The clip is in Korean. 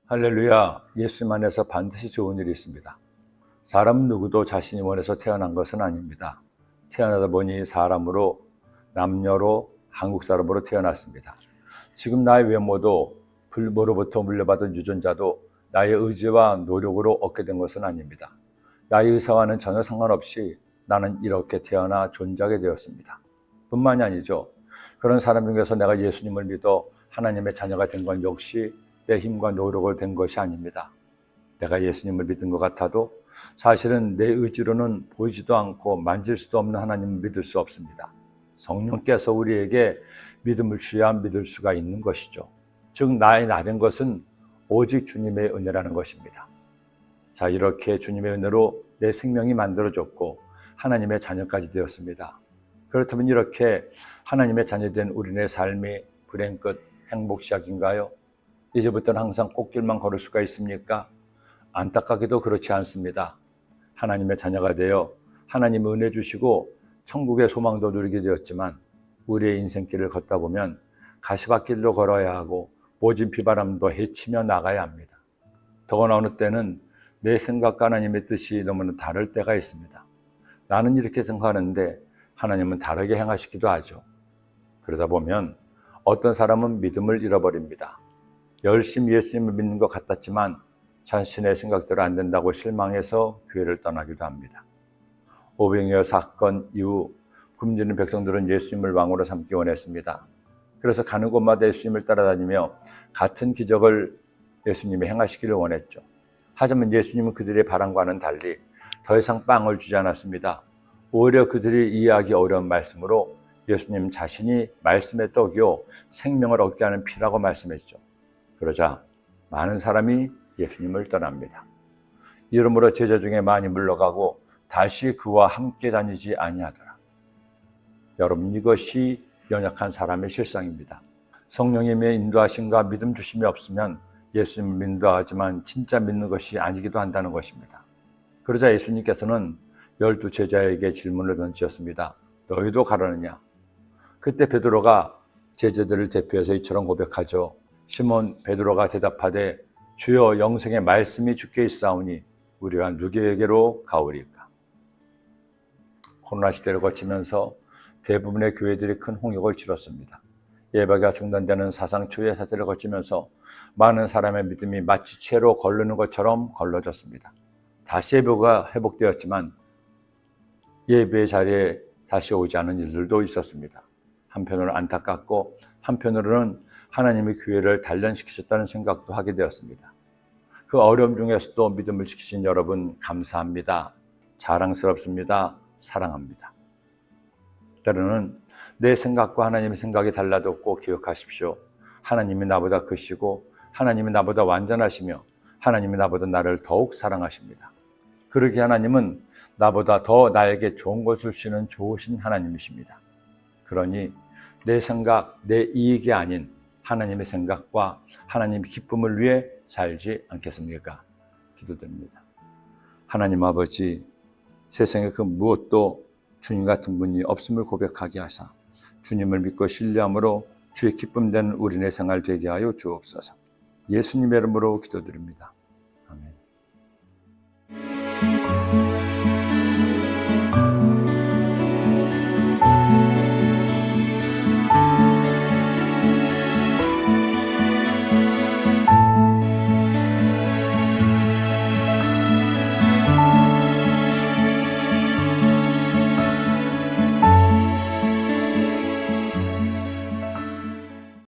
할렐루야, 예수님 안에서 반드시 좋은 일이 있습니다. 사람 누구도 자신이 원해서 태어난 것은 아닙니다. 태어나다 보니 사람으로, 남녀로, 한국 사람으로 태어났습니다. 지금 나의 외모도 부모로부터 물려받은 유전자도 나의 의지와 노력으로 얻게 된 것은 아닙니다. 나의 의사와는 전혀 상관없이 나는 이렇게 태어나 존재하게 되었습니다. 뿐만이 아니죠. 그런 사람 중에서 내가 예수님을 믿어 하나님의 자녀가 된 건 역시 내 힘과 노력을 된 것이 아닙니다. 내가 예수님을 믿은 것 같아도 사실은 내 의지로는 보이지도 않고 만질 수도 없는 하나님을 믿을 수 없습니다. 성령께서 우리에게 믿음을 주어야 믿을 수가 있는 것이죠. 즉 나의 나 된 것은 오직 주님의 은혜라는 것입니다. 자, 이렇게 주님의 은혜로 내 생명이 만들어졌고 하나님의 자녀까지 되었습니다. 그렇다면 이렇게 하나님의 자녀된 우리의 삶이 불행 끝 행복 시작인가요? 이제부터는 항상 꽃길만 걸을 수가 있습니까? 안타깝게도 그렇지 않습니다. 하나님의 자녀가 되어 하나님의 은혜 주시고 천국의 소망도 누리게 되었지만 우리의 인생길을 걷다 보면 가시밭길로 걸어야 하고 모진 비바람도 헤치며 나가야 합니다. 더구나 어느 때는 내 생각과 하나님의 뜻이 너무나 다를 때가 있습니다. 나는 이렇게 생각하는데 하나님은 다르게 행하시기도 하죠. 그러다 보면 어떤 사람은 믿음을 잃어버립니다. 열심히 예수님을 믿는 것 같았지만 자신의 생각대로 안 된다고 실망해서 교회를 떠나기도 합니다. 오병이어 사건 이후 굶주린 백성들은 예수님을 왕으로 삼기 원했습니다. 그래서 가는 곳마다 예수님을 따라다니며 같은 기적을 예수님이 행하시기를 원했죠. 하지만 예수님은 그들의 바람과는 달리 더 이상 빵을 주지 않았습니다. 오히려 그들이 이해하기 어려운 말씀으로 예수님 자신이 말씀의 떡이요 생명을 얻게 하는 피라고 말씀했죠. 그러자 많은 사람이 예수님을 떠납니다. 이러므로 제자 중에 많이 물러가고 다시 그와 함께 다니지 아니하더라. 여러분, 이것이 연약한 사람의 실상입니다. 성령님의 인도하심과 믿음 주심이 없으면 예수님을 인도하지만 진짜 믿는 것이 아니기도 한다는 것입니다. 그러자 예수님께서는 12 제자에게 질문을 던지셨습니다. 너희도 가려느냐? 그때 베드로가 제자들을 대표해서 이처럼 고백하죠. 시몬 베드로가 대답하되 주여 영생의 말씀이 주께 있사오니 우리가 누구에게로 가오리까? 코로나 시대를 거치면서 대부분의 교회들이 큰 홍역을 치렀습니다. 예배가 중단되는 사상 초유의 사태를 거치면서 많은 사람의 믿음이 마치 채로 걸르는 것처럼 걸러졌습니다. 다시 예배가 회복되었지만 예배의 자리에 다시 오지 않은 일들도 있었습니다. 한편으로는 안타깝고 한편으로는 하나님의 교회를 단련시키셨다는 생각도 하게 되었습니다. 그 어려움 중에서도 믿음을 지키신 여러분 감사합니다. 자랑스럽습니다. 사랑합니다. 때로는 내 생각과 하나님의 생각이 달라도 꼭 기억하십시오. 하나님이 나보다 크시고 하나님이 나보다 완전하시며 하나님이 나보다 나를 더욱 사랑하십니다. 그러기에 하나님은 나보다 더 나에게 좋은 것을 주시는 좋으신 하나님이십니다. 그러니 내 생각, 내 이익이 아닌 하나님의 생각과 하나님의 기쁨을 위해 살지 않겠습니까? 기도드립니다. 하나님 아버지, 세상에 그 무엇도 주님 같은 분이 없음을 고백하게 하사 주님을 믿고 신뢰함으로 주의 기쁨 되는 우리네 생활 되게 하여 주옵소서. 예수님의 이름으로 기도드립니다.